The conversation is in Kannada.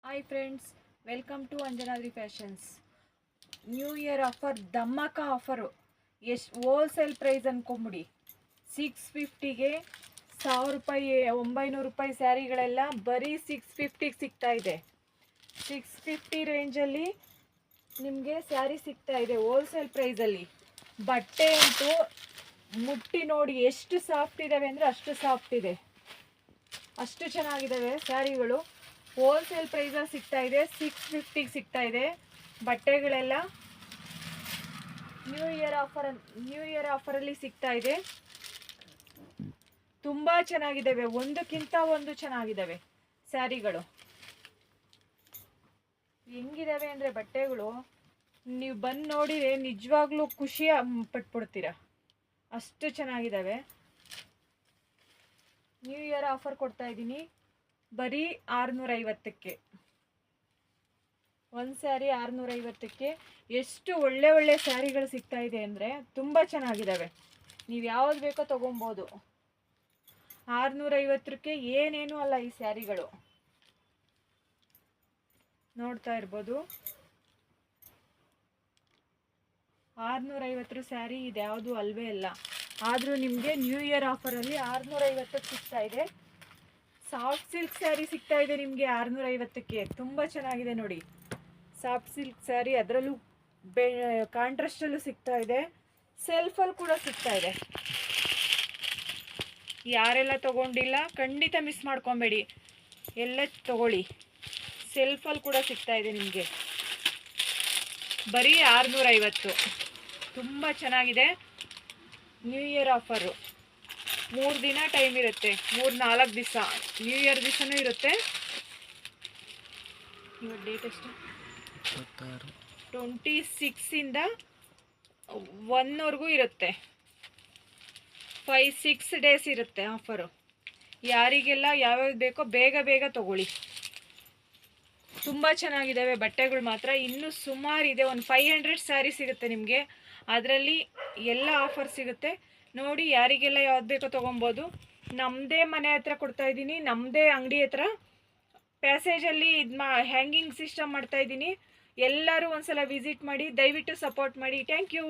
Hi friends, welcome to Anjanadri fashions. New year offer, ಧಮಾಕ ಆಫರು. ಎಷ್ಟು ಹೋಲ್ಸೇಲ್ ಪ್ರೈಸ್ ಅಂದ್ಕೊಂಬಿಡಿ. 650ಗೆ 1000 ರೂಪಾಯಿ 900 ರೂಪಾಯಿ ಸ್ಯಾರಿಗಳೆಲ್ಲ ಬರೀ 650ಗೆ ಸಿಗ್ತಾ ಇದೆ. 650 ರೇಂಜಲ್ಲಿ ನಿಮಗೆ ಸ್ಯಾರಿ ಸಿಗ್ತಾ ಇದೆ ಹೋಲ್ಸೇಲ್ ಪ್ರೈಸಲ್ಲಿ. ಬಟ್ಟೆ ಅಂತೂ ಮುಟ್ಟಿ ನೋಡಿ ಎಷ್ಟು ಸಾಫ್ಟ್ ಇದ್ದಾವೆ ಅಂದರೆ ಅಷ್ಟು ಸಾಫ್ಟ್ ಇದೆ, ಅಷ್ಟು ಚೆನ್ನಾಗಿದ್ದಾವೆ ಸ್ಯಾರಿಗಳು. ಹೋಲ್ಸೇಲ್ ಪ್ರೈಸಲ್ಲಿ ಸಿಗ್ತಾ ಇದೆ, 650ಗೆ ಸಿಗ್ತಾ ಇದೆ. ಬಟ್ಟೆಗಳೆಲ್ಲ ನ್ಯೂ ಇಯರ್ ಆಫರಲ್ಲಿ ಸಿಗ್ತಾ ಇದೆ. ತುಂಬ ಚೆನ್ನಾಗಿದ್ದಾವೆ, ಒಂದಕ್ಕಿಂತ ಒಂದು ಚೆನ್ನಾಗಿದ್ದಾವೆ ಸ್ಯಾರಿಗಳು. ಹೆಂಗಿದಾವೆ ಅಂದರೆ ಬಟ್ಟೆಗಳು ನೀವು ಬಂದು ನೋಡಿದ್ರೆ ನಿಜವಾಗ್ಲೂ ಖುಷಿ ಪಟ್ಬಿಡ್ತೀರ, ಅಷ್ಟು ಚೆನ್ನಾಗಿದ್ದಾವೆ. ನ್ಯೂ ಇಯರ್ ಆಫರ್ ಕೊಡ್ತಾ ಇದ್ದೀನಿ ಬರೀ 650ಕ್ಕೆ. ಒಂದು ಸ್ಯಾರಿ 650ಕ್ಕೆ. ಎಷ್ಟು ಒಳ್ಳೆ ಒಳ್ಳೆ ಸ್ಯಾರಿಗಳು ಸಿಗ್ತಾ ಇದೆ ಅಂದರೆ ತುಂಬ ಚೆನ್ನಾಗಿದ್ದಾವೆ. ನೀವು ಯಾವ್ದು ಬೇಕೋ ತೊಗೊಬೋದು. 650ಕ್ಕೆ ಏನೇನು ಅಲ್ಲ ಈ ಸ್ಯಾರಿಗಳು. ನೋಡ್ತಾ ಇರ್ಬೋದು, 650 ಸ್ಯಾರಿ ಇದು ಯಾವುದು ಅಲ್ವೇ ಅಲ್ಲ. ಆದರೂ ನಿಮಗೆ ನ್ಯೂ ಇಯರ್ ಆಫರಲ್ಲಿ 650ಕ್ಕೆ ಸಿಗ್ತಾ ಇದೆ. ಸಾಫ್ಟ್ ಸಿಲ್ಕ್ ಸ್ಯಾರಿ ಸಿಗ್ತಾ ಇದೆ ನಿಮಗೆ 650ಕ್ಕೆ. ತುಂಬ ಚೆನ್ನಾಗಿದೆ ನೋಡಿ, ಸಾಫ್ಟ್ ಸಿಲ್ಕ್ ಸ್ಯಾರಿ. ಅದರಲ್ಲೂ ಕಾಂಟ್ರಾಸ್ಟಲ್ಲೂ ಸಿಗ್ತಾ ಇದೆ, ಸೆಲ್ಫಲ್ಲಿ ಕೂಡ ಸಿಗ್ತಾ ಇದೆ. ಯಾರೆಲ್ಲ ತೊಗೊಂಡಿಲ್ಲ ಖಂಡಿತ ಮಿಸ್ ಮಾಡ್ಕೊಬೇಡಿ, ಎಲ್ಲ ತೊಗೊಳ್ಳಿ. ಸೆಲ್ಫಲ್ಲಿ ಕೂಡ ಸಿಗ್ತಾ ಇದೆ ನಿಮಗೆ ಬರೀ 650. ತುಂಬ ಚೆನ್ನಾಗಿದೆ. ನ್ಯೂ ಇಯರ್ ಆಫರು 3 ದಿನ ಟೈಮ್ ಇರುತ್ತೆ, 3-4 ದಿವಸ. ನ್ಯೂ ಇಯರ್ ದಿವಸನೂ ಇರುತ್ತೆ. ಇವತ್ತು ಡೇಟ್ ಎಷ್ಟು? 26ಇಂದ 1ವರೆಗೂ ಇರುತ್ತೆ. 5-6 ಡೇಸ್ ಇರುತ್ತೆ ಆಫರು. ಯಾರಿಗೆಲ್ಲ ಯಾವ್ಯಾವ್ದು ಬೇಕೋ ಬೇಗ ಬೇಗ ತೊಗೊಳ್ಳಿ. ತುಂಬ ಚೆನ್ನಾಗಿದ್ದಾವೆ ಬಟ್ಟೆಗಳು ಮಾತ್ರ. ಇನ್ನೂ ಸುಮಾರಿದೆ, ಒಂದು 500 ಸ್ಯಾರಿ ಸಿಗುತ್ತೆ ನಿಮಗೆ. ಅದರಲ್ಲಿ ಎಲ್ಲ ಆಫರ್ ಸಿಗುತ್ತೆ ನೋಡಿ. ಯಾರಿಗೆಲ್ಲ ಯಾವ್ದು ಬೇಕೋ ತೊಗೊಬೋದು. ನಮ್ಮದೇ ಮನೆ ಹತ್ರ ಕೊಡ್ತಾಯಿದ್ದೀನಿ, ನಮ್ಮದೇ ಅಂಗಡಿ ಹತ್ರ ಪ್ಯಾಸೇಜಲ್ಲಿ ಹ್ಯಾಂಗಿಂಗ್ ಸಿಸ್ಟಮ್ ಮಾಡ್ತಾಯಿದ್ದೀನಿ. ಎಲ್ಲರೂ ಒಂದ್ಸಲ ವಿಸಿಟ್ ಮಾಡಿ, ದಯವಿಟ್ಟು ಸಪೋರ್ಟ್ ಮಾಡಿ. Thank you.